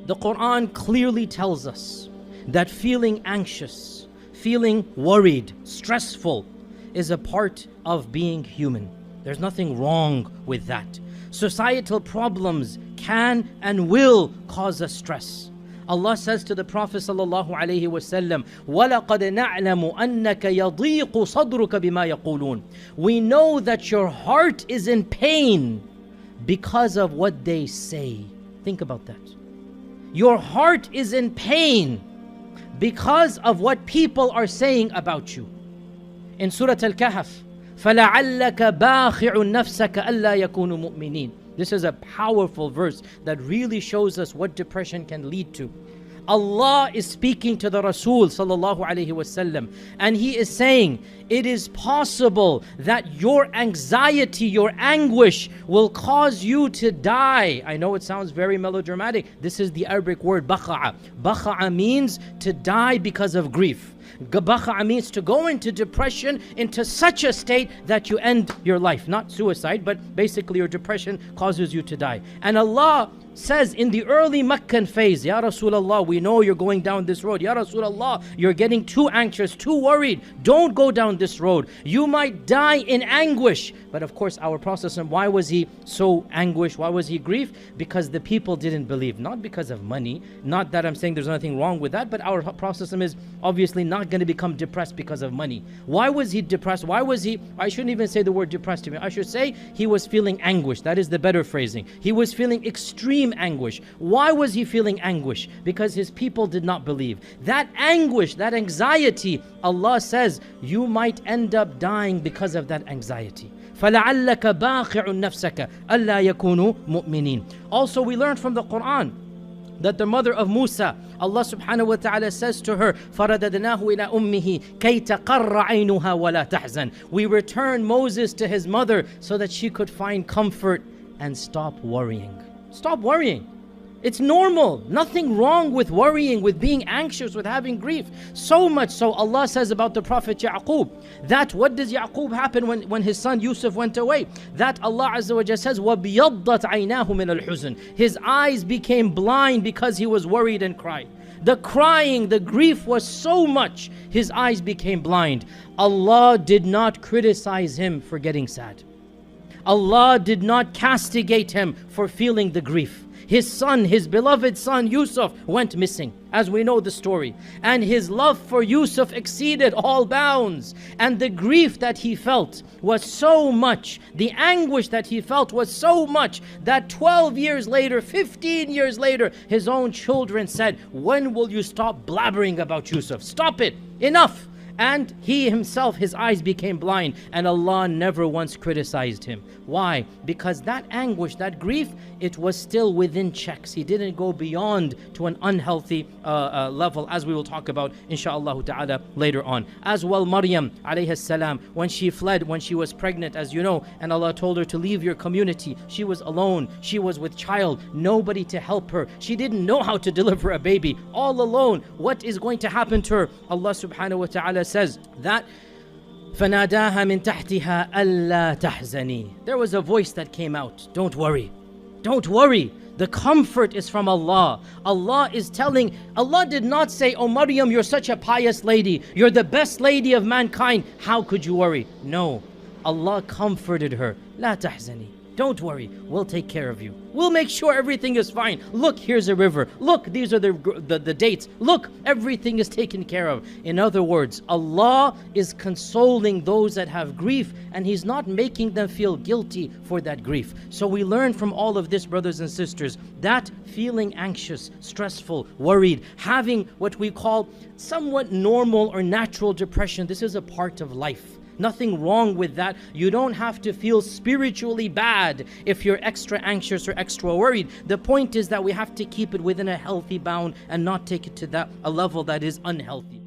The Quran clearly tells us that feeling anxious, feeling worried, stressful is a part of being human. There's nothing wrong with that. Societal problems can and will cause us stress. Allah says to the Prophet sallallahu alaihi wasallam, وَلَقَدْ نَعْلَمُ أَنَّكَ يَضِيقُ صَدْرُكَ بِمَا يَقُولُونَ. We know that your heart is in pain because of what they say. Think about that. Your heart is in pain because of what people are saying about you. In Surah Al-Kahf, فَلَعَلَّكَ بَاخِعُ نَفْسَكَ أَلَّا يَكُونُ مُؤْمِنِينَ. This is a powerful verse that really shows us what depression can lead to. Allah is speaking to the Rasul sallallahu alaihi wasallam, and He is saying, it is possible that your anxiety, your anguish will cause you to die. I know it sounds very melodramatic. This is the Arabic word baqa'a. Baqa'a means to die because of grief. Baqa'a means to go into depression, into such a state that you end your life. Not suicide, but basically your depression causes you to die. And Allah says in the early Meccan phase, Ya Rasulullah, we know you're going down this road. Ya Rasulullah, you're getting too anxious, too worried. Don't go down this road. You might die in anguish. But of course, our Prophet, why was he so anguished? Why was he grief? Because the people didn't believe. Not because of money. Not that I'm saying there's nothing wrong with that, but our Prophet is obviously not going to become depressed because of money. Why was he depressed? Why was he, I shouldn't even say the word depressed to me. I should say he was feeling anguish. That is the better phrasing. He was feeling extreme anguish. Why was he feeling anguish? Because his people did not believe. That anguish, that anxiety, Allah says, you might end up dying because of that anxiety. فَلَعَلَّكَ بَاخِعٌ نَفْسَكَ أَلَّا يَكُونُوا مُؤْمِنِينَ. Also, we learn from the Quran that the mother of Musa, Allah subhanahu wa ta'ala says to her, فَرَدَدْنَاهُ إِلَىٰ أُمِّهِ كَيْ تَقَرَّ عَيْنُهَا وَلَا تَحْزَنْ. We return Moses to his mother so that she could find comfort and stop worrying. Stop worrying. It's normal. Nothing wrong with worrying, with being anxious, with having grief. So much so, Allah says about the Prophet Yaqub, that what does Yaqub happen when his son Yusuf went away? That Allah Azza wa Jalla says, وَبِيَضَّتْ عَيْنَاهُ مِنَ الْحُزْنِ. His eyes became blind because he was worried and cried. The crying, the grief was so much, his eyes became blind. Allah did not criticize him for getting sad. Allah did not castigate him for feeling the grief. His son, his beloved son Yusuf, went missing, as we know the story. And his love for Yusuf exceeded all bounds. And the grief that he felt was so much, the anguish that he felt was so much, that 12 years later, 15 years later, his own children said, when will you stop blabbering about Yusuf? Stop it, enough. And he himself, his eyes became blind, and Allah never once criticized him. Why? Because that anguish, that grief, it was still within checks. He didn't go beyond to an unhealthy level, as we will talk about inshaAllah ta'ala later on. As well, Maryam alayhi salam, when she fled, when she was pregnant, as you know, and Allah told her to leave your community, she was alone, she was with child, nobody to help her. She didn't know how to deliver a baby, all alone. What is going to happen to her? Allah subhanahu wa ta'ala says that فَنَادَاهَا مِن تَحْتِهَا أَلَّا تَحْزَنِي. There was a voice that came out, don't worry, don't worry. The comfort is from Allah. Allah is telling, Allah did not say, oh Maryam, you're such a pious lady, you're the best lady of mankind, how could you worry? No, Allah comforted her. لا تحزني. Don't worry, we'll take care of you. We'll make sure everything is fine. Look, here's a river. Look, these are the dates. Look, everything is taken care of. In other words, Allah is consoling those that have grief, and He's not making them feel guilty for that grief. So we learn from all of this, brothers and sisters, that feeling anxious, stressful, worried, having what we call somewhat normal or natural depression, this is a part of life. Nothing wrong with that. You don't have to feel spiritually bad if you're extra anxious or extra worried. The point is that we have to keep it within a healthy bound and not take it to a level that is unhealthy.